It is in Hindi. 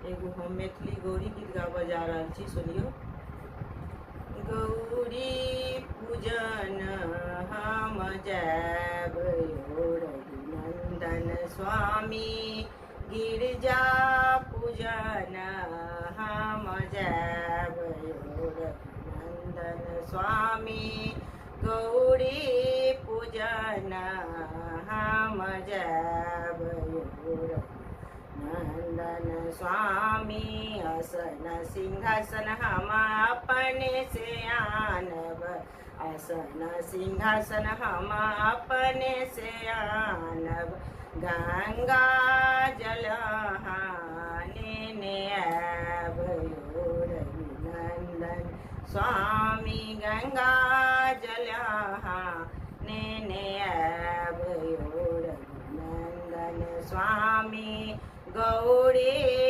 एगो हम मैथिली गौरी गीत गाबऽ जा रहल छी, सुनियो। गौरी पूजन हम जायब यो रघुनंदन स्वामी, गिरजा पूजन हम जायब यो रघुनंदन स्वामी, गौरी पूजन हम जायब यो नंदन स्वामी। असन सिंहासन हम अपने से आनब, असन सिंहासन हम अपने से आनब, गंगा जल हाने आब यो रघुनंदन स्वामी, गंगा जल हाने आब यो रघुनंदन स्वामी, गौरी